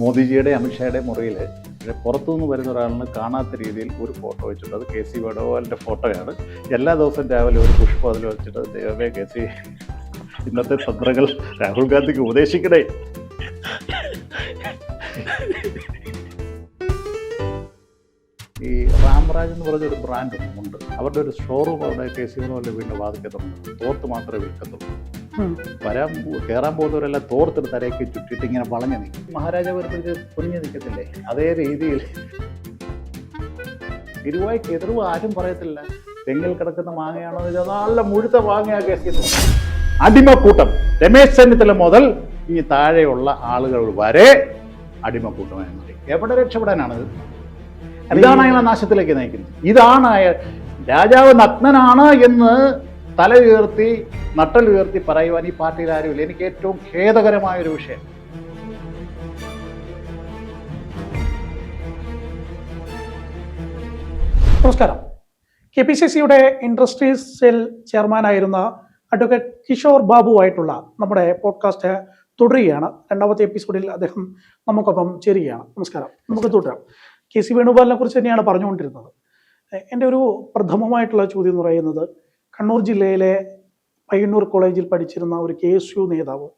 മോദിജിയുടെ അമിത്ഷായുടെ മുറിയിൽ പുറത്തുനിന്ന് വരുന്ന ഒരാളിന് കാണാത്ത രീതിയിൽ ഒരു ഫോട്ടോ വെച്ചിട്ട് അത് KC വേണുഗോപാലിൻ്റെ ഫോട്ടോയാണ്. എല്ലാ ദിവസവും രാവിലെ ഒരു പുഷ്പം അതിൽ വെച്ചിട്ട് ദൈവമേ KC ഇന്നത്തെ തന്ത്രങ്ങൾ രാഹുൽ ഗാന്ധിക്ക് ഉപദേശിക്കണേ. ഈ റാംരാജ് എന്ന് പറഞ്ഞൊരു ബ്രാൻഡ് ഉണ്ട്, അവരുടെ ഒരു ഷോറൂം അവിടെ KC വേണുഗോപാലിൻ്റെ വീടിൻ്റെ വാതിക്കത്തുണ്ട്. തോർത്ത് മാത്രമേ വിൽക്കത്തുള്ളൂ. കയറാൻ പോകുന്നവരെല്ലാം തോർത്തെടുത്ത് തലയ്ക്ക് ചുറ്റിട്ട് ഇങ്ങനെ വളഞ്ഞു നിൽക്കും. മഹാരാജാവ് വരുമ്പോഴേക്ക് കുഞ്ഞു നിൽക്കത്തില്ലേ, അതേ രീതിയിൽ ഇരുവായ്ക്ക് എതിർവ് ആരും പറയത്തില്ല. തെങ്ങിൽ കിടക്കുന്ന മാങ്ങയാണോ നല്ല മുഴുത്ത മാങ്ങയാ KC. അടിമക്കൂട്ടം രമേശ് ചെന്നിത്തല മുതൽ ഇനി താഴെയുള്ള ആളുകൾ വരെ അടിമക്കൂട്ടമായി മാറി. എവിടെ രക്ഷപ്പെടാനാണത്? ഇതാണ് അയാളെ നാശത്തിലേക്ക് നയിക്കുന്നത്. ഇതാണ് രാജാവ് നഗ്നനാണ് എന്ന് തല ഉയർത്തി നട്ടൽ ഉയർത്തി പറയുവാൻ ഈ പാർട്ടിയിൽ ആരുമില്ല. എനിക്ക് ഏറ്റവും ഖേദകരമായൊരു വിഷയം. നമസ്കാരം. KPCCയുടെ ഇൻഡസ്ട്രീസ് സെൽ ചെയർമാനായിരുന്ന അഡ്വക്കേറ്റ് കിഷോർ ബാബുവായിട്ടുള്ള നമ്മുടെ പോഡ്കാസ്റ്റ് തുടരുകയാണ്. രണ്ടാമത്തെ എപ്പിസോഡിൽ അദ്ദേഹം നമുക്കൊപ്പം ചേരുകയാണ്. നമസ്കാരം. നമുക്ക് തുടരാം. KC വേണുഗോപാലിനെ കുറിച്ച് തന്നെയാണ് പറഞ്ഞുകൊണ്ടിരുന്നത്. എൻ്റെ ഒരു പ്രഥമമായിട്ടുള്ള ചോദ്യം എന്ന് പറയുന്നത്, കണ്ണൂർ ജില്ലയിലെ പയ്യന്നൂർ കോളേജിൽ പഠിച്ചിരുന്ന ഒരു KSU നേതാവ്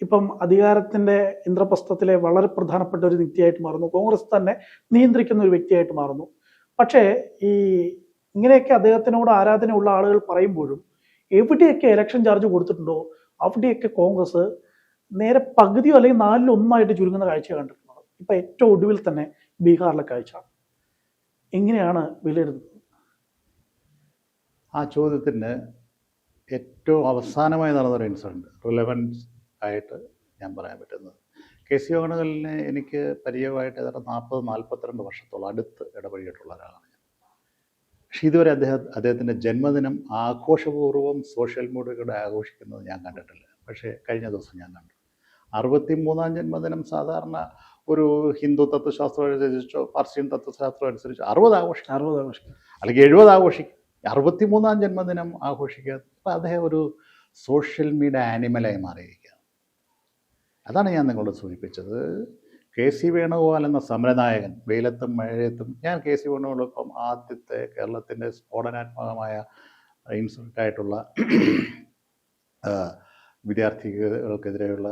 ഇപ്പം അധികാരത്തിൻ്റെ ഇന്ദ്രപ്രസ്ഥത്തിലെ വളരെ പ്രധാനപ്പെട്ട ഒരു വ്യക്തിയായിട്ട് മാറുന്നു. കോൺഗ്രസ് തന്നെ നിയന്ത്രിക്കുന്ന ഒരു വ്യക്തിയായിട്ട് മാറുന്നു. പക്ഷേ ഈ ഇങ്ങനെയൊക്കെ അദ്ദേഹത്തിനോട് ആരാധനയുള്ള ആളുകൾ പറയുമ്പോഴും എവിടെയൊക്കെ ഇലക്ഷൻ ചാർജ് കൊടുത്തിട്ടുണ്ടോ അവിടെയൊക്കെ കോൺഗ്രസ് നേരെ പകുതിയോ അല്ലെങ്കിൽ 1/4 ചുരുങ്ങുന്ന കാഴ്ച കണ്ടിട്ടുള്ളത്. ഇപ്പം ഏറ്റവും ഒടുവിൽ തന്നെ ബീഹാറിലെ കാഴ്ച എങ്ങനെയാണ് വിലയിരുത്തുന്നത്? ആ ചോദ്യത്തിന് ഏറ്റവും അവസാനമായി നടന്നൊരു ഇൻസിഡൻറ്റ് റിലവൻസ് ആയിട്ട് ഞാൻ പറയാൻ പറ്റുന്നത്, KC വേണുഗോപാലിനെ എനിക്ക് പരിചയമായിട്ട് ഏതാണ്ട് 40-42 വർഷത്തോളം അടുത്ത് ഇടപഴകിയിട്ടുള്ള ഒരാളാണ് ഞാൻ. പക്ഷെ ഇതുവരെ അദ്ദേഹത്തിൻ്റെ ജന്മദിനം ആഘോഷപൂർവ്വം സോഷ്യൽ മീഡിയയിലൂടെ ആഘോഷിക്കുന്നത് ഞാൻ കണ്ടിട്ടില്ല. പക്ഷേ കഴിഞ്ഞ ദിവസം ഞാൻ കണ്ടു. 63-ാം ജന്മദിനം സാധാരണ ഒരു ഹിന്ദു തത്വശാസ്ത്രം അനുസരിച്ചോ പാർശ്യൻ തത്വശാസ്ത്രം അനുസരിച്ചോ 60 ആഘോഷിക്കും, അല്ലെങ്കിൽ 70 ആഘോഷിക്കും. 63-ാം ജന്മദിനം ആഘോഷിക്കുക. അപ്പം അദ്ദേഹം ഒരു സോഷ്യൽ മീഡിയ ആനിമലായി മാറിയിരിക്കുക. അതാണ് ഞാൻ നിങ്ങളോട് സൂചിപ്പിച്ചത്. KC വേണുഗോപാൽ എന്ന സമരനായകൻ വെയിലത്തും മഴയത്തും, ഞാൻ KC വേണുഗോപാലിനൊപ്പം ആദ്യത്തെ കേരളത്തിൻ്റെ സ്ഫോടനാത്മകമായ ഇൻസിഡൻ്റായിട്ടുള്ള വിദ്യാർത്ഥികൾക്കെതിരെയുള്ള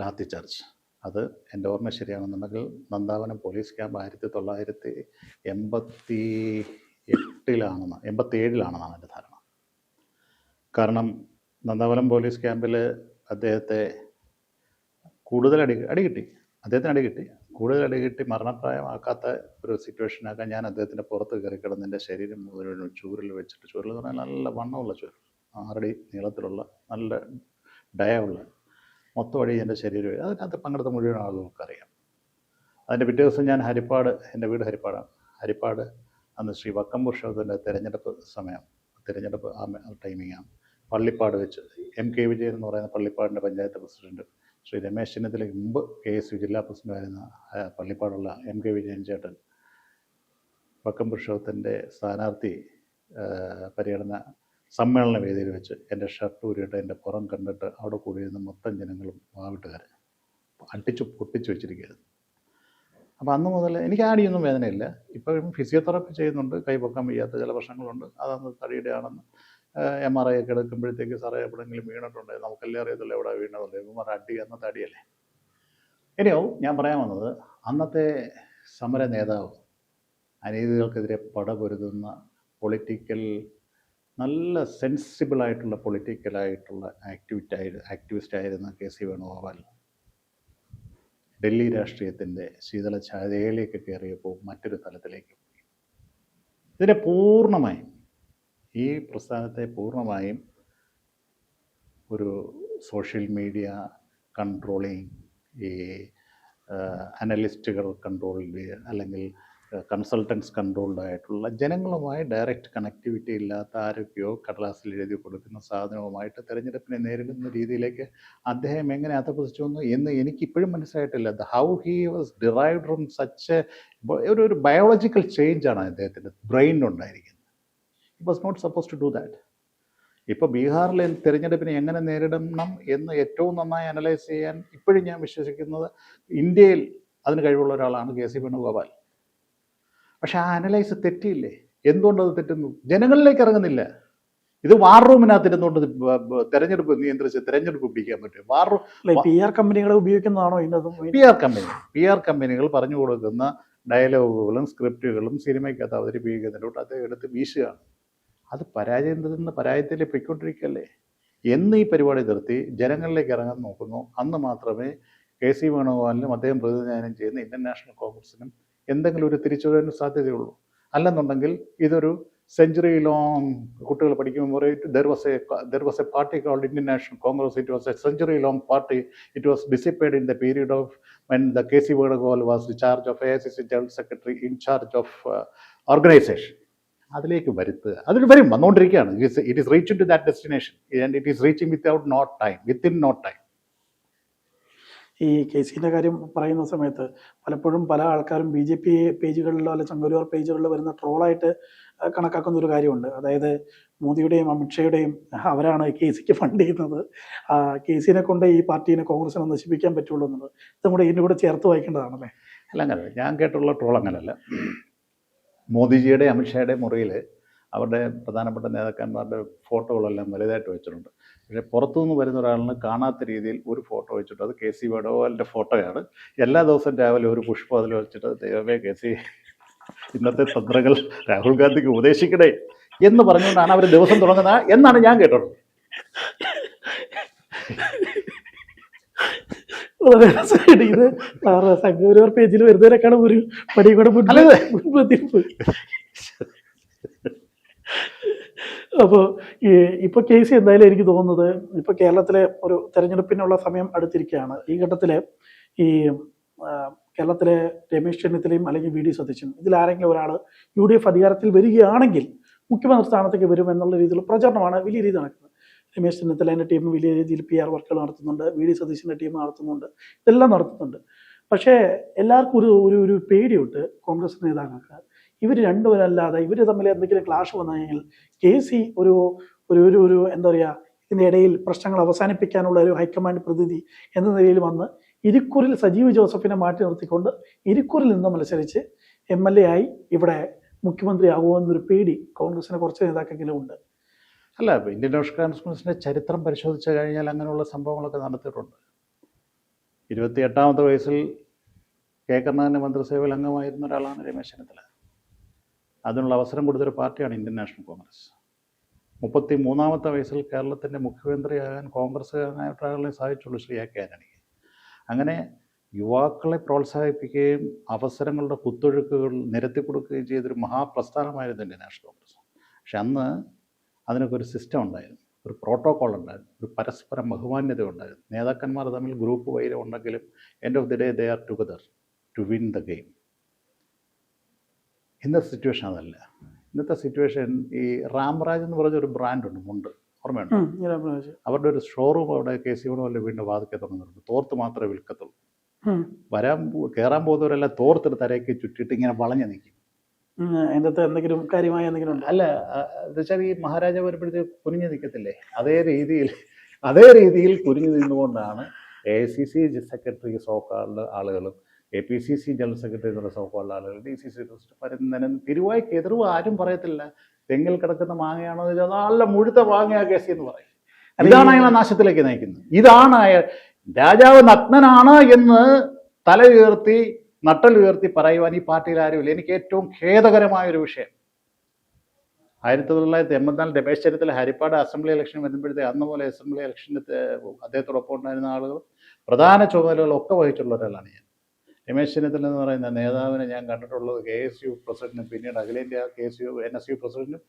ലാത്തി ചാർജ്, അത് എൻ്റെ ഓർമ്മ ശരിയാണെന്നുണ്ടെങ്കിൽ നന്ദാവനം പോലീസ് ക്യാമ്പ് 1987-ലാണെന്നാണ് എൻ്റെ ധാരണ. കാരണം നന്ദാവനം പോലീസ് ക്യാമ്പിൽ അദ്ദേഹത്തെ കൂടുതൽ അദ്ദേഹത്തിന് അടി കിട്ടി മരണപ്രായമാക്കാത്ത ഒരു സിറ്റുവേഷനാക്കാൻ ഞാൻ അദ്ദേഹത്തിൻ്റെ പുറത്ത് കയറി കിടന്ന് എൻ്റെ ശരീരം മുഴുവൻ ചൂരിൽ വെച്ചിട്ട്, ചൂരിൽ എന്ന് പറഞ്ഞാൽ നല്ല വണ്ണമുള്ള ചൂര്, 6 അടി നീളത്തിലുള്ള നല്ല ഡയുള്ള മൊത്തം വഴി എൻ്റെ ശരീരം, അതിനകത്ത് പങ്കെടുത്ത മുഴുവൻ ആളുകൾക്കറിയാം. അതിൻ്റെ പിറ്റേ ദിവസം ഞാൻ ഹരിപ്പാട്, എൻ്റെ വീട് ഹരിപ്പാടാണ്, ഹരിപ്പാട് അന്ന് ശ്രീ വക്കം പുരുഷോത്തമൻ്റെ തിരഞ്ഞെടുപ്പ് ടൈമിങ്ങാണ്. പള്ളിപ്പാട് വെച്ച് MK വിജയൻ എന്ന് പറയുന്ന പള്ളിപ്പാടിൻ്റെ പഞ്ചായത്ത് പ്രസിഡന്റ്, ശ്രീ രമേശ് ചെന്നിത്തലയ്ക്ക് മുമ്പ് KSU ജില്ലാ പ്രസിഡന്റായിരുന്ന പള്ളിപ്പാടുള്ള MK വിജയൻ ചേട്ടൻ വക്കം പുരുഷോത്തമൻ്റെ സ്ഥാനാർത്ഥി പര്യടന സമ്മേളന വേദിയിൽ വെച്ച് എൻ്റെ ഷർട്ട് ഊരിയിട്ട് എൻ്റെ പുറം കണ്ടിട്ട് അവിടെ കൂടിയിരുന്ന മൊത്തം ജനങ്ങളും വാവിട്ടുകാർ അടിച്ചു പൊട്ടിച്ചു വെച്ചിരിക്കുകയായിരുന്നു. അപ്പോൾ അന്ന് മുതൽ എനിക്ക് ആടിയൊന്നും വേദനയില്ല. ഇപ്പോഴും ഫിസിയോതെറാപ്പി ചെയ്യുന്നുണ്ട്, കൈ പൊക്കാൻ വയ്യാത്ത ചില പ്രശ്നങ്ങളുണ്ട്. അതന്ന് തടിയുടെ ആണെന്ന് MRI ഒക്കെ എടുക്കുമ്പോഴത്തേക്ക് സാറേ എവിടെയെങ്കിലും വീണിട്ടുണ്ട്, നമുക്കെല്ലാം അറിയത്തില്ല എവിടെ വീണതല്ലേ, ഇവന്മാർ അടി അന്നത്തെ അടിയല്ലേ. ഇനിയോ ഞാൻ പറയാൻ വന്നത്, അന്നത്തെ സമര നേതാവ്, അനീതികൾക്കെതിരെ പടപൊരുതുന്ന നല്ല സെൻസിബിളായിട്ടുള്ള പൊളിറ്റിക്കലായിട്ടുള്ള ആക്ടിവിസ്റ്റ് ആയിരുന്ന KC വേണുഗോപാൽ ഡൽഹി രാഷ്ട്രീയത്തിൻ്റെ ശീതള ഛായയിലേക്ക് കയറിയപ്പോൾ മറ്റൊരു തലത്തിലേക്ക് പോയി. ഇതിനെ പൂർണ്ണമായും, ഈ പ്രസ്ഥാനത്തെ പൂർണ്ണമായും ഒരു സോഷ്യൽ മീഡിയ കൺട്രോളിങ്, ഈ അനലിസ്റ്റുകൾ കൺട്രോൾഡ് അല്ലെങ്കിൽ കൺസൾട്ടൻസ് കൺട്രോൾഡ് ആയിട്ടുള്ള, ജനങ്ങളുമായി ഡയറക്റ്റ് കണക്ടിവിറ്റി ഇല്ലാത്ത ആരൊക്കെയോ കടലാസിൽ എഴുതി കൊടുക്കുന്ന സാധനവുമായിട്ട് തെരഞ്ഞെടുപ്പിനെ നേരിടുന്ന രീതിയിലേക്ക് അദ്ദേഹം എങ്ങനെ അധപതിച്ചു വന്നു എന്ന് എനിക്കിപ്പോഴും മനസ്സിലായിട്ടില്ല. How he was derived from such ഒരു ബയോളജിക്കൽ ചേഞ്ചാണ് അദ്ദേഹത്തിൻ്റെ ബ്രെയിനിലുണ്ടായിരിക്കുന്നത്. He was not supposed to do that. ഇപ്പോൾ ബീഹാറിലെ തിരഞ്ഞെടുപ്പിനെ എങ്ങനെ നേരിടണം എന്ന് ഏറ്റവും നന്നായി അനലൈസ് ചെയ്യാൻ ഇപ്പോഴും ഞാൻ വിശ്വസിക്കുന്നത് ഇന്ത്യയിൽ അതിന് കഴിവുള്ള ഒരാളാണ് കെ.സി. വേണുഗോപാൽ. പക്ഷെ ആ അനലൈസ് തെറ്റിയില്ലേ? എന്തുകൊണ്ടത് തെറ്റുന്നു? ജനങ്ങളിലേക്ക് ഇറങ്ങുന്നില്ല. ഇത് വാർ റൂമിനകത്തിരുന്നുകൊണ്ട് തെരഞ്ഞെടുപ്പ് നിയന്ത്രിച്ച് തെരഞ്ഞെടുപ്പ് പിടിക്കാൻ പറ്റും. വാർ റൂം PR കമ്പനികളെ ഉപയോഗിക്കുന്നതാണോ PR കമ്പനികൾ പറഞ്ഞു കൊടുക്കുന്ന ഡയലോഗുകളും സ്ക്രിപ്റ്റുകളും സിനിമയ്ക്കകത്ത് അവതരിപ്പിക്കുന്നതിലോട്ട് അത് എടുത്ത് വീശുകയാണ്. അത് പരാജയത്തിൽ നിന്ന് പരാജയത്തിലേക്ക് പൊയ്ക്കൊണ്ടിരിക്കുകയല്ലേ. എന്ന് ഈ പരിപാടി നിർത്തി ജനങ്ങളിലേക്ക് ഇറങ്ങാൻ നോക്കുന്നു, അന്ന് മാത്രമേ കെ.സി. വേണുഗോപാലിനും അദ്ദേഹം പ്രതിനിധാനം ചെയ്യുന്ന ഇന്ത്യൻ നാഷണൽ കോൺഗ്രസിനും എന്തെങ്കിലും ഒരു തിരിച്ചുവരാൻ സാധ്യതയുള്ളൂ. അല്ലെന്നുണ്ടെങ്കിൽ ഇതൊരു സെഞ്ചുറി ലോങ്, കുട്ടികൾ പഠിക്കുമ്പോൾ there was a party called Indian National Congress. It was a century long party. It was dissipated in the period of when the K.C. Venugopal was in charge of AICC General Secretary, in charge of organization. അതിലേക്ക് വരുത്തുക. അതിൽ വരും, വന്നുകൊണ്ടിരിക്കുകയാണ്. It is reaching to that destination and it is reaching within not time. ഈ കേസിൻ്റെ കാര്യം പറയുന്ന സമയത്ത് പലപ്പോഴും പല ആൾക്കാരും BJP പേജുകളിലോ അല്ലെങ്കിൽ സംഘപരിവാർ പേജുകളിലോ വരുന്ന ട്രോളായിട്ട് കണക്കാക്കുന്ന ഒരു കാര്യമുണ്ട്. അതായത് മോദിയുടെയും അമിത്ഷായുടെയും അവരാണ് KCക്ക് ഫണ്ട് ചെയ്യുന്നത്, KCനെ കൊണ്ട് ഈ പാർട്ടീനെ കോൺഗ്രസിനെ നശിപ്പിക്കാൻ പറ്റുള്ളൂ എന്നുള്ളത്. ഇതും കൂടെ ഇതിൻ്റെ കൂടെ ചേർത്ത് വായിക്കേണ്ടതാണല്ലേ? അല്ല, അങ്ങനെ ഞാൻ കേട്ടുള്ള ട്രോൾ അങ്ങനല്ല. മോദിജിയുടെ അമിത്ഷായുടെ മുറിയിൽ അവരുടെ പ്രധാനപ്പെട്ട നേതാക്കന്മാരുടെ ഫോട്ടോകളെല്ലാം വലുതായിട്ട് വെച്ചിട്ടുണ്ട്. പക്ഷേ പുറത്തുനിന്ന് വരുന്ന ഒരാളിന് കാണാത്ത രീതിയിൽ ഒരു ഫോട്ടോ വെച്ചിട്ട് അത് കെ.സി. വേണുഗോപാലിൻ്റെ ഫോട്ടോയാണ്. എല്ലാ ദിവസവും രാവിലെ ഒരു പുഷ്പം അതിൽ വെച്ചിട്ട് ദൈവമേ കെ.സി. ഇന്നത്തെ തന്ത്രങ്ങൾ രാഹുൽ ഗാന്ധിക്ക് ഉപദേശിക്കണേ എന്ന് പറഞ്ഞുകൊണ്ടാണ് അവർ ദിവസം തുടങ്ങുന്നത് എന്നാണ് ഞാൻ കേട്ടത്. ഇത് സംഘപരിവാർ പേജിൽ വരുന്നതിനേക്കാളും ഒരു പടി കൂടെ മുൻപ്. അപ്പോൾ ഇപ്പോൾ കേസ് എന്തായാലും എനിക്ക് തോന്നുന്നത് ഇപ്പോൾ കേരളത്തിലെ ഒരു തെരഞ്ഞെടുപ്പിനുള്ള സമയം അടുത്തിരിക്കുകയാണ്. ഈ ഘട്ടത്തിൽ ഈ കേരളത്തിലെ രമേശ് ചെന്നിത്തലയും അല്ലെങ്കിൽ VD സതീശനും ഇതിലാരെങ്കിലും ഒരാൾ UDF അധികാരത്തിൽ വരികയാണെങ്കിൽ മുഖ്യമന്ത്രി സ്ഥാനത്തേക്ക് വരും എന്നുള്ള രീതിയിലുള്ള പ്രചാരണമാണ് വലിയ രീതിയിൽ നടക്കുന്നത്. രമേശ് ചെന്നിത്തലേൻ്റെ ടീം വലിയ രീതിയിൽ PR വർക്കുകൾ നടത്തുന്നുണ്ട്, VD സതീശൻ്റെ ടീം നടത്തുന്നുണ്ട്, ഇതെല്ലാം നടത്തുന്നുണ്ട്. പക്ഷേ എല്ലാവർക്കും ഒരു പേടിയുണ്ട് കോൺഗ്രസ് നേതാക്കൾക്ക്. ഇവർ രണ്ടുപേരല്ലാതെ ഇവർ തമ്മിൽ എന്തെങ്കിലും ക്ലാഷ് വന്നു കഴിഞ്ഞാൽ KC ഒരു എന്താ പറയുക, ഇതിൻ്റെ ഇടയിൽ പ്രശ്നങ്ങൾ അവസാനിപ്പിക്കാനുള്ള ഒരു ഹൈക്കമാൻഡ് പ്രതിനിധി എന്ന നിലയിൽ വന്ന് ഇരിക്കൂറിൽ സജീവ് ജോസഫിനെ മാറ്റി നിർത്തിക്കൊണ്ട് ഇരിക്കൂറിൽ നിന്ന് മത്സരിച്ച് MLA ആയി ഇവിടെ മുഖ്യമന്ത്രി ആകുമെന്നൊരു പേടി കോൺഗ്രസിന് കുറച്ച് നേതാക്കളെങ്കിലും ഉണ്ട്. അല്ല, ഇന്ത്യൻ നാഷണൽ കോൺഗ്രസിൻ്റെ ചരിത്രം പരിശോധിച്ചു കഴിഞ്ഞാൽ അങ്ങനെയുള്ള സംഭവങ്ങളൊക്കെ നടത്തിയിട്ടുണ്ട്. 28ാമത്തെ വയസ്സിൽ കെ കരുണാകരൻ്റെ മന്ത്രിസഭയിൽ അംഗമായിരുന്ന ഒരാളാണ് രമേശ് ചെന്നിത്തല. അതിനുള്ള അവസരം കൊടുത്തൊരു പാർട്ടിയാണ് ഇന്ത്യൻ നാഷണൽ കോൺഗ്രസ്. 33ാമത്തെ വയസ്സിൽ കേരളത്തിൻ്റെ മുഖ്യമന്ത്രിയാകാൻ കോൺഗ്രസ്സുകാരനായിട്ടൊരാളെ സാധിച്ചുള്ളൂ, ശ്രീ A.K. ആന്റണി. അങ്ങനെ യുവാക്കളെ പ്രോത്സാഹിപ്പിക്കുകയും അവസരങ്ങളുടെ കുത്തൊഴുക്കുകൾ നിരത്തി കൊടുക്കുകയും ചെയ്തൊരു മഹാപ്രസ്ഥാനമായിരുന്നു ഇന്ത്യൻ നാഷണൽ കോൺഗ്രസ്. പക്ഷെ അന്ന് അതിനൊക്കെ ഒരു സിസ്റ്റം ഉണ്ടായിരുന്നു, ഒരു പ്രോട്ടോക്കോൾ ഉണ്ടായിരുന്നു, ഒരു പരസ്പരം ബഹുമാന്യത ഉണ്ടായിരുന്നു. നേതാക്കന്മാർ തമ്മിൽ ഗ്രൂപ്പ് വൈരം ഉണ്ടെങ്കിലും end of the day they are together to win the game. ഇന്നത്തെ സിറ്റുവേഷൻ അതല്ല. ഇന്നത്തെ സിറ്റുവേഷൻ ഈ റാംരാജ് എന്ന് പറഞ്ഞൊരു ബ്രാൻഡുണ്ട്, മുണ്ട്, ഓർമ്മയുണ്ട്? അവരുടെ ഒരു ഷോറൂം അവിടെ KC വേണുഗോപാലിൻ്റെ വീടിൻ്റെ വാതിക്കെ തുടങ്ങുന്നുണ്ട്. തോർത്ത് മാത്രമേ വിൽക്കത്തുള്ളൂ. കയറാൻ പോകുന്നവരെല്ലാം തോർത്തെടുത്ത് തരയ്ക്ക് ചുറ്റിയിട്ട് ഇങ്ങനെ വളഞ്ഞു നിൽക്കും. അതിൻ്റെ അകത്ത് എന്തെങ്കിലും കാര്യമായ എന്തെങ്കിലും ഉണ്ട്? അല്ല, എന്താ വെച്ചാൽ ഈ മഹാരാജാവ് വരുമ്പോഴത്തേക്ക് കുനിഞ്ഞു നിൽക്കത്തില്ലേ, അതേ രീതിയിൽ കുനിഞ്ഞു നിന്നുകൊണ്ടാണ് AICC സെക്രട്ടറി സോക്കാളുടെ ആളുകളും APCC ജനറൽ സെക്രട്ടറി എന്നുള്ള സോക്കാളുടെ ആളുകൾ DCC പരുന്നനും തിരുവായ്ക്ക് എതിർവ് ആരും പറയത്തില്ല. തെങ്ങിൽ കിടക്കുന്ന മാങ്ങയാണെന്ന് വെച്ചാൽ നല്ല മുഴുത്ത മാങ്ങയാ KC എന്ന് പറയും. ഇതാണ് അയാളെ നാശത്തിലേക്ക് നയിക്കുന്നത്. ഇതാണ് രാജാവ് നഗ്നനാണ് എന്ന് തല ഉയർത്തി നട്ടൽ ഉയർത്തി പറയുവാൻ ഈ പാർട്ടിയിൽ ആരുമില്ല. എനിക്ക് ഏറ്റവും ഖേദകരമായൊരു വിഷയം, 1984 രമേശ് ചെന്നിത്തല ഹരിപ്പാട് അസംബ്ലി ഇലക്ഷൻ വരുമ്പോഴത്തേക്ക് അന്ന് പോലെ അസംബ്ലി ഇലക്ഷന് അദ്ദേഹത്തോടൊപ്പം ഉണ്ടായിരുന്ന ആളുകൾ പ്രധാന ചുമതലകളൊക്കെ വഹിച്ചുള്ള ഒരാളാണ് ഞാൻ. രമേശ് ചെന്നിത്തല എന്ന് പറയുന്ന നേതാവിനെ ഞാൻ കണ്ടിട്ടുള്ളത് KSU പ്രസിഡന്റും പിന്നീട് അഖിലേന്ത്യാ NSU പ്രസിഡന്റും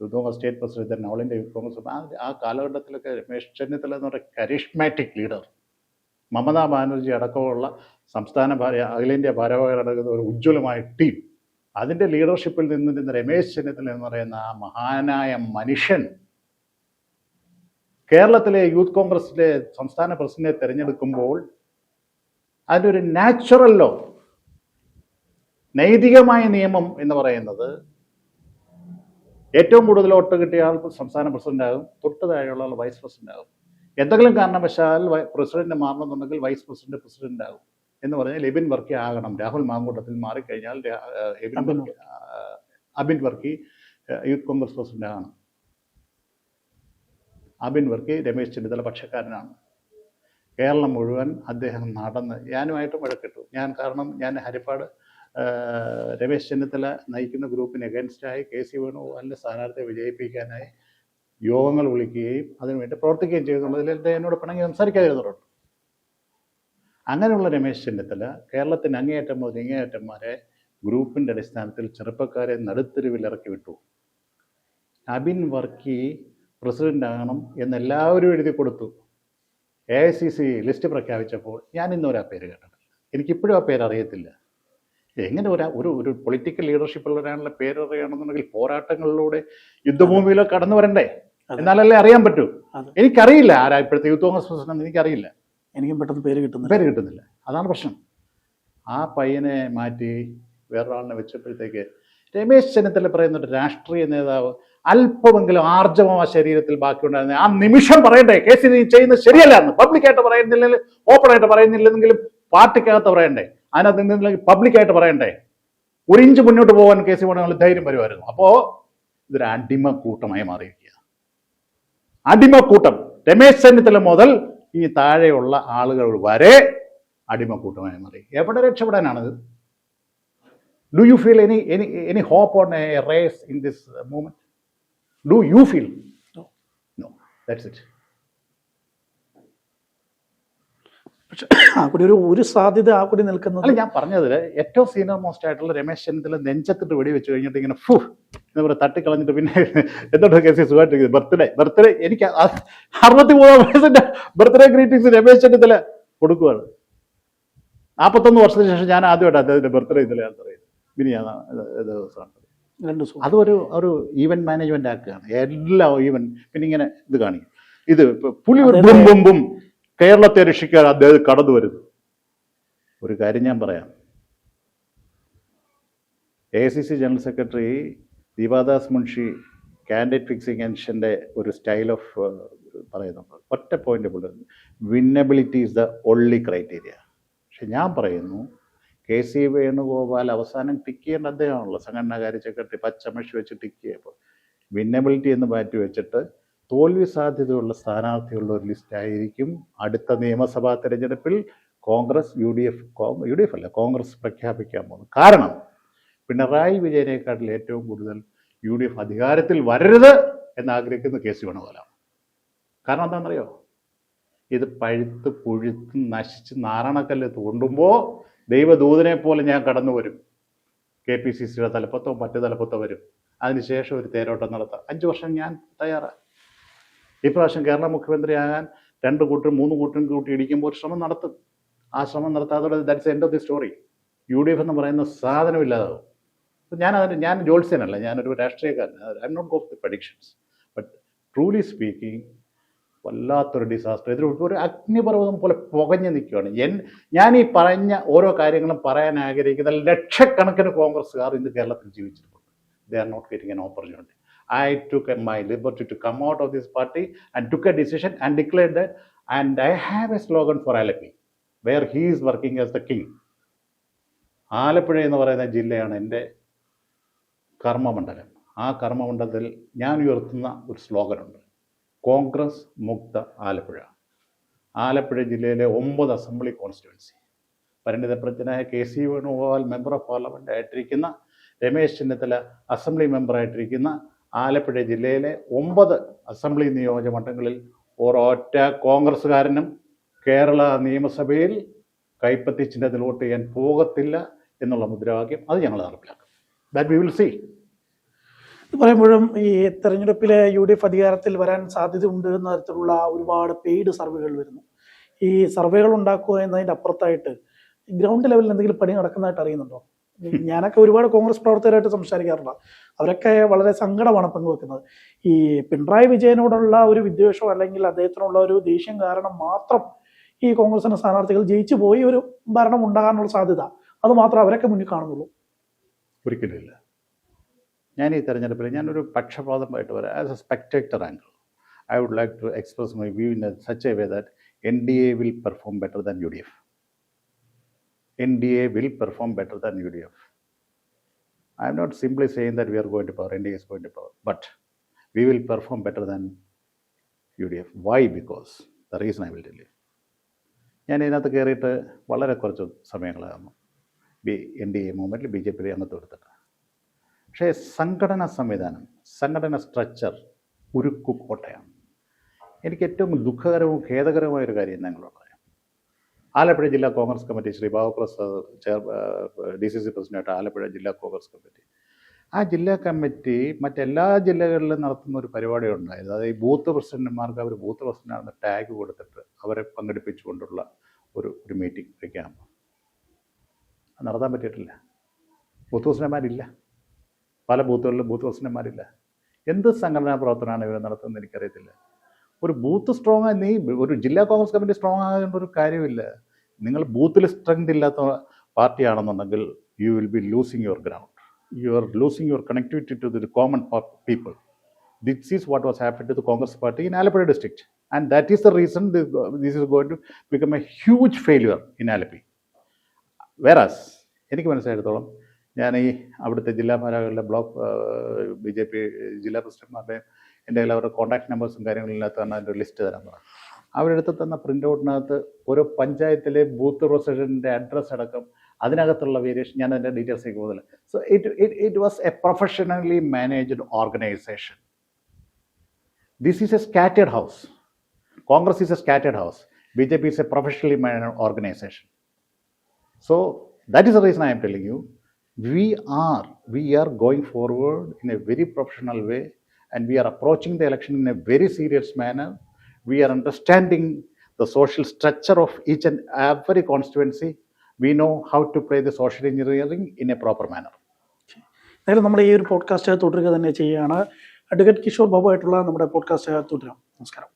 യൂത്ത് കോൺഗ്രസ് സ്റ്റേറ്റ് പ്രസിഡന്റ്, തന്നെ ഓൾ ഇന്ത്യ യൂത്ത് കോൺഗ്രസ്. ആ കാലഘട്ടത്തിലൊക്കെ രമേശ് ചെന്നിത്തല എന്ന് പറയുന്ന കരിഷ്മാറ്റിക് ലീഡർ, മമതാ ബാനർജി അടക്കമുള്ള സംസ്ഥാന അഖിലേന്ത്യാ ഭാരവാഹികളടങ്ങുന്ന ഒരു ഉജ്ജ്വലമായ ടീം, അതിൻ്റെ ലീഡർഷിപ്പിൽ നിന്നിരുന്ന രമേശ് ചെന്നിത്തല എന്ന് പറയുന്ന ആ മഹാനായ മനുഷ്യൻ കേരളത്തിലെ യൂത്ത് കോൺഗ്രസിലെ സംസ്ഥാന പ്രസിഡന്റിനെ തിരഞ്ഞെടുക്കുമ്പോൾ അതിൻ്റെ നാച്ചുറൽ ലോ, നൈതികമായ നിയമം എന്ന് പറയുന്നത് ഏറ്റവും കൂടുതൽ വോട്ട് കിട്ടിയ ആൾ സംസ്ഥാന പ്രസിഡന്റ് ആകും, തൊട്ട് താഴെയുള്ള ആൾ വൈസ് പ്രസിഡന്റ് ആകും. എന്തെങ്കിലും കാരണവശാൽ പ്രസിഡന്റ് മാറണമെന്നുണ്ടെങ്കിൽ വൈസ് പ്രസിഡന്റ് ആകും. എന്ന് പറഞ്ഞാൽ എബിൻ വർക്കി ആകണം. രാഹുൽ മാങ്കൂട്ടത്തിൽ മാറിക്കഴിഞ്ഞാൽ അബിൻ വർക്കി യൂത്ത് കോൺഗ്രസ് പ്രസിഡന്റ് ആകണം. അബിൻ വർക്കി രമേശ് ചെന്നിത്തല പക്ഷക്കാരനാണ്. കേരളം മുഴുവൻ അദ്ദേഹം നടന്ന് ഞാനുമായിട്ട് വഴക്കിട്ടു. ഞാൻ ഹരിപ്പാട് രമേശ് ചെന്നിത്തല നയിക്കുന്ന ഗ്രൂപ്പിന് എഗൻസ്റ്റായി കെ.സി. വേണുഗോപാലിൻ്റെ സ്ഥാനാർത്ഥിയെ വിജയിപ്പിക്കാനായി യോഗങ്ങൾ വിളിക്കുകയും അതിനുവേണ്ടി പ്രവർത്തിക്കുകയും ചെയ്യുന്നുള്ളതിൽ എന്നോട് പിണങ്ങി സംസാരിക്കാതിരുന്നിട്ടുണ്ട്. അങ്ങനെയുള്ള രമേശ് ചെന്നിത്തല കേരളത്തിന് അങ്ങേയറ്റം മുതൽ ഇങ്ങേയറ്റം വരെ ഗ്രൂപ്പിൻ്റെ അടിസ്ഥാനത്തിൽ ചെറുപ്പക്കാരെ നടുത്തെരുവിൽ ഇറക്കി വിട്ടു. അബിൻ വർക്കി പ്രസിഡന്റ് ആകണം എന്നെല്ലാവരും എഴുതി കൊടുത്തു. AICC ലിസ്റ്റ് പ്രഖ്യാപിച്ചപ്പോൾ ഞാൻ ഇന്നൊരു ആ പേര് കേട്ടിട്ടില്ല. എനിക്കിപ്പോഴും ആ പേര് അറിയത്തില്ല. എങ്ങനെ ഒരു പൊളിറ്റിക്കൽ ലീഡർഷിപ്പ് ഉള്ളവരാണുള്ള പേരറിയണമെന്നുണ്ടെങ്കിൽ പോരാട്ടങ്ങളിലൂടെ യുദ്ധഭൂമിയിലോ കടന്നു വരണ്ടേ, എന്നാലല്ലേ അറിയാൻ പറ്റൂ. എനിക്കറിയില്ല ആരാ ഇപ്പോഴത്തെ യൂത്ത് കോൺഗ്രസ് പ്രസിഡന്റ്, എനിക്കറിയില്ല. എനിക്കും പെട്ടെന്ന് പേര് കിട്ടുന്നില്ല. അതാണ് പ്രശ്നം. ആ പയ്യനെ മാറ്റി വേറൊരാളിനെ വെച്ചപ്പോഴത്തേക്ക് രമേശ് ചെന്നിത്തല പറയുന്ന രാഷ്ട്രീയ നേതാവ് അല്പമെങ്കിലും ആർജവം ആ ശരീരത്തിൽ ബാക്കിയുണ്ടായിരുന്ന ആ നിമിഷം പറയണ്ടേ, കേസ് നീ ചെയ്യുന്നത് ശരിയല്ല എന്ന്. പബ്ലിക്കായിട്ട് പറയുന്നില്ലെങ്കിൽ, ഓപ്പണായിട്ട് പറയുന്നില്ലെങ്കിലും പാർട്ടിക്കകത്ത് പറയണ്ടേ, അതിനകത്ത് നിന്നില്ലെങ്കിൽ പബ്ലിക്കായിട്ട് പറയണ്ടേ. ഒരു ഇഞ്ച് മുന്നോട്ട് പോകാൻ കേസ് വേണമെങ്കിൽ ധൈര്യം വരുമായിരുന്നു. അപ്പോൾ ഇതൊരു അടിമക്കൂട്ടമായി മാറിയിരിക്കുക. അടിമക്കൂട്ടം, രമേശ് ചെന്നിത്തല മുതൽ ഈ താഴെയുള്ള ആളുകൾ വരെ അടിമക്കൂട്ടമായി മാറി. എവിടെ രക്ഷപ്പെടാനാണിത്? Do you feel any hope on a race in this moment? Do you feel? No. That's it. പക്ഷെ ആ കൂടി ഒരു സാധ്യത ആ കൂടി നിൽക്കുന്നത്. അല്ല, ഞാൻ പറഞ്ഞത് ഏറ്റവും സീനിയർ മോസ്റ്റ് ആയിട്ടുള്ള രമേശ് ചെന്നിത്തല നെഞ്ചത്തിട്ട് വെടി വെച്ച് കഴിഞ്ഞിട്ട് ഇങ്ങനെ എന്താ പറയുക തട്ടിക്കളഞ്ഞിട്ട് പിന്നെ എന്തോട്ടോ കേസ് സുഖമായിട്ട് ബർത്ത്ഡേ എനിക്ക് 63 വയസ്സിന്റെ ബർത്ത്ഡേ ഗ്രീറ്റിംഗ്സ് രമേശ് ചെന്നിത്തല കൊടുക്കുകയാണ്. 41 വർഷത്തിന് ശേഷം ഞാൻ ആദ്യമായിട്ട് അദ്ദേഹത്തിന്റെ ബർത്ത്ഡേ ഇന്നലെ പറയുന്നത്. പിന്നെ ഞാൻ ദിവസമാണ് അതൊരു ഈവന്റ് മാനേജ്മെന്റ് ആക്കുകയാണ്. എല്ലാം ഈവന്റ്. പിന്നെ ഇങ്ങനെ ഇത് കാണിക്കും. ഇത് പുലി ബും കേരളത്തെ രക്ഷിക്കാൻ അദ്ദേഹം കടന്നു വരുന്നു. ഒരു കാര്യം ഞാൻ പറയാം. AICC general secretary Deepa Das Munshi candidate fixing കമ്മീഷന്റെ ഒരു സ്റ്റൈൽ ഓഫ് പറയുന്നുണ്ട്. ഒറ്റ point, winnability is the only criteria. പക്ഷെ ഞാൻ പറയുന്നു, KC വേണുഗോപാൽ അവസാനം ടിക്ക് ചെയ്യേണ്ട അദ്ദേഹമാണല്ലോ സംഘടനാകാര്യ സെക്രട്ടറി. പച്ചമഷി വെച്ച് ടിക്ക് ചെയ്യുമ്പോൾ വിന്നബിലിറ്റി എന്ന് മാറ്റി വെച്ചിട്ട് തോൽവി സാധ്യതയുള്ള സ്ഥാനാർത്ഥികളുടെ ഒരു ലിസ്റ്റ് ആയിരിക്കും അടുത്ത നിയമസഭാ തെരഞ്ഞെടുപ്പിൽ കോൺഗ്രസ് UDF അല്ല കോൺഗ്രസ് പ്രഖ്യാപിക്കാൻ പോകുന്നത്. കാരണം പിണറായി വിജയനെക്കാട്ടിൽ ഏറ്റവും കൂടുതൽ UDF അധികാരത്തിൽ വരരുത് എന്നാഗ്രഹിക്കുന്ന KC വേണുഗോപാലാണ്. കാരണം എന്താണെന്നറിയോ? ഇത് പഴുത്ത് പുഴുത്ത് നശിച്ച് നാരണക്കല്ല് തോണ്ടുമ്പോൾ ദൈവദൂതനെ പോലെ ഞാൻ കടന്നു വരും. KPCCയുടെ തലപ്പത്തോ മറ്റു തലപ്പത്തോ വരും. അതിനുശേഷം ഒരു തേരോട്ടം നടത്താം. 5 വർഷം ഞാൻ തയ്യാറാണ്. ഇപ്രാവശ്യം കേരള മുഖ്യമന്ത്രിയാകാൻ 2 കൂട്ടരും 3 കൂട്ടരും കൂട്ടി ഇടിക്കുമ്പോൾ ഒരു ശ്രമം നടത്തും. ആ ശ്രമം നടത്താതെ that's end of the story. UDF എന്ന് പറയുന്ന സാധനമില്ലാതാവും. ഞാൻ ജോത്സ്യനല്ല, ഞാനൊരു രാഷ്ട്രീയക്കാരൻ. I'm not go the predictions. But truly speaking വല്ലാത്തൊരു ഡിസാസ്റ്റർ. ഇതിൽ ഒരു അഗ്നിപർവ്വതം പോലെ പുകഞ്ഞു നിൽക്കുകയാണ്. ഞാൻ ഈ പറഞ്ഞ ഓരോ കാര്യങ്ങളും പറയാൻ ആഗ്രഹിക്കുന്ന ലക്ഷക്കണക്കിന് കോൺഗ്രസ്സുകാർ ഇന്ന് കേരളത്തിൽ ജീവിച്ചിട്ടുണ്ട്. They are not getting an opportunity. I took my liberty to come out of this party and took a decision and declared that, and I have a slogan for Alappuzha where he is working as the king. Alappuzha എന്ന് പറയുന്ന ജില്ലയാണ് എൻ്റെ കർമ്മമണ്ഡലം. ആ കർമ്മമണ്ഡലത്തിൽ ഞാൻ ഉയർത്തുന്ന ഒരു സ്ലോഗനുണ്ട്, കോൺഗ്രസ് മുക്ത ആലപ്പുഴ. ആലപ്പുഴ ജില്ലയിലെ 9 അസംബ്ലി കോൺസ്റ്റിറ്റ്യുവൻസി, പരിണിതപ്രജ്ഞനായ KC Venugopal member of parliament ആയിട്ടിരിക്കുന്ന, രമേശ് ചെന്നിത്തല അസംബ്ലി മെമ്പറായിട്ടിരിക്കുന്ന ആലപ്പുഴ ജില്ലയിലെ 9 അസംബ്ലി നിയോജകമണ്ഡലങ്ങളിൽ ഒരൊറ്റ കോൺഗ്രസ്സുകാരനും കേരള നിയമസഭയിൽ കൈപ്പത്തി ചിഹ്നത്തിൽ വോട്ട് ചെയ്യാൻ പോകത്തില്ല എന്നുള്ള മുദ്രാവാക്യം അത് ഞങ്ങൾ നടപ്പിലാക്കും. That we will see. ഇത് പറയുമ്പോഴും ഈ തെരഞ്ഞെടുപ്പിലെ UDF അധികാരത്തിൽ വരാൻ സാധ്യതയുണ്ട് എന്ന തരത്തിലുള്ള ഒരുപാട് പെയ്ഡ് സർവേകൾ വരുന്നു. ഈ സർവേകൾ ഉണ്ടാക്കുക എന്നതിൻ്റെ അപ്പുറത്തായിട്ട് ഗ്രൗണ്ട് ലെവലിൽ എന്തെങ്കിലും പണി നടക്കുന്നതായിട്ട് അറിയുന്നുണ്ടോ? ഞാനൊക്കെ ഒരുപാട് കോൺഗ്രസ് പ്രവർത്തകരായിട്ട് സംസാരിക്കാറുണ്ട്. അവരൊക്കെ വളരെ സങ്കടമാണ് പങ്കുവെക്കുന്നത്. ഈ പിണറായി വിജയനോടുള്ള ഒരു വിദ്വേഷം അല്ലെങ്കിൽ അദ്ദേഹത്തിനുള്ള ഒരു ദേഷ്യം കാരണം മാത്രം ഈ കോൺഗ്രസിന്റെ സ്ഥാനാർത്ഥികൾ ജയിച്ചു പോയി ഒരു ഭരണം ഉണ്ടാകാനുള്ള സാധ്യത അത് മാത്രം അവരൊക്കെ മുന്നിൽ കാണുന്നുള്ളൂ. ഒരിക്കലുമില്ല. ഞാൻ ഈ തെരഞ്ഞെടുപ്പിൽ ഞാനൊരു പക്ഷപാതമായിട്ട് വരാം. As a spectator angle I would like to express my view in such a way that NDA will perform better than UDF. NDA will perform better than UDF. I am not simply saying that we are going to power, NDA is going to power, but we will perform better than UDF. Why? Because the reason I will tell you. ഞാൻ ഇതിനകത്ത് കയറിയിട്ട് വളരെ കുറച്ച് സമയങ്ങളാകുന്നു NDA മൂവ്മെൻറ്റിൽ BJP അംഗത്വം എടുത്തിട്ട്. പക്ഷേ സംഘടനാ സംവിധാനം, സംഘടന സ്ട്രക്ചർ ഉരുക്കുകോട്ടയാണ്. എനിക്ക് ഏറ്റവും ദുഃഖകരവും ഖേദകരവുമായൊരു കാര്യം ഞങ്ങളോട് പറയാം. ആലപ്പുഴ ജില്ലാ കോൺഗ്രസ് കമ്മിറ്റി, ശ്രീ ബാബുപ്രസാദ് DCC പ്രസിഡന്റായിട്ട് ആലപ്പുഴ ജില്ലാ കോൺഗ്രസ് കമ്മിറ്റി, ആ ജില്ലാ കമ്മിറ്റി മറ്റെല്ലാ ജില്ലകളിലും നടത്തുന്ന ഒരു പരിപാടി ഉണ്ടായത്. അതായത് ഈ ബൂത്ത് പ്രസിഡന്റുമാർക്ക് അവർ ബൂത്ത് പ്രസിഡന്റാണെന്ന് ടാഗ് കൊടുത്തിട്ട് അവരെ പങ്കെടുപ്പിച്ചുകൊണ്ടുള്ള ഒരു മീറ്റിംഗ്, ഒരു ക്യാമ്പ് നടത്താൻ പറ്റിയിട്ടില്ല. ബൂത്ത് പ്രസിഡന്റുമാരില്ല, പല ബൂത്തുകളിലും ബൂത്ത് പ്രസിഡന്റുമാരില്ല. എന്ത് സംഘടനാ പ്രവർത്തനമാണ് ഇവർ നടത്തുന്നത് എനിക്കറിയത്തില്ല. ഒരു ബൂത്ത് സ്ട്രോങ് ആയി ഒരു ജില്ലാ കോൺഗ്രസ് കമ്മിറ്റി സ്ട്രോങ് ആകേണ്ട ഒരു കാര്യമില്ല. നിങ്ങൾ ബൂത്തിൽ സ്ട്രെങ്ത് ഇല്ലാത്ത പാർട്ടിയാണെന്നുണ്ടെങ്കിൽ you will be losing your ground. You are losing your connectivity to the common people. This is what was happen to the Congress party in Alappuzha district, and that is the reason this is going to become a huge failure in Alleppey. വേറാസ് എനിക്ക് മനസ്സിലായിടത്തോളം ഞാൻ ഈ അവിടുത്തെ ജില്ലാ ഭാരവാഹികളുടെ block BJP ജില്ലാ പ്രസിഡന്റുമാരുടെയും എൻ്റെ കയ്യിൽ അവരുടെ കോൺടാക്ട് നമ്പേഴ്സും കാര്യങ്ങളില്ലാത്തതാണ് അതിൻ്റെ ഒരു ലിസ്റ്റ് തരാൻ പറഞ്ഞു. അവരെടുത്ത് തന്ന പ്രിൻ്റ് ഔട്ടിനകത്ത് ഓരോ പഞ്ചായത്തിലെ ബൂത്ത് പ്രസിഡന്റിൻ്റെ അഡ്രസ്സ് അടക്കം അതിനകത്തുള്ള വേരിയേഷൻ, ഞാൻ അതിൻ്റെ ഡീറ്റെയിൽസിലേക്ക് പോകുന്നില്ല. So it was A professionally managed organisation. This is A scattered house. Congress is A scattered house. BJP is a professionally managed organization. So that is the reason I am telling you, we are going forward in a very professional way, and we are approaching the election in a very serious manner. We are understanding the social structure of each and every constituency. We know how to play the social engineering in a proper manner. എന്തായാലും നമ്മൾ ഈ ഒരു podcast തുടരുക തന്നെ ചെയ്യുകയാണ്. Advocate Kishore Babu ആയിട്ടുള്ള നമ്മുടെ podcast തുടരാം. നമസ്കാരം.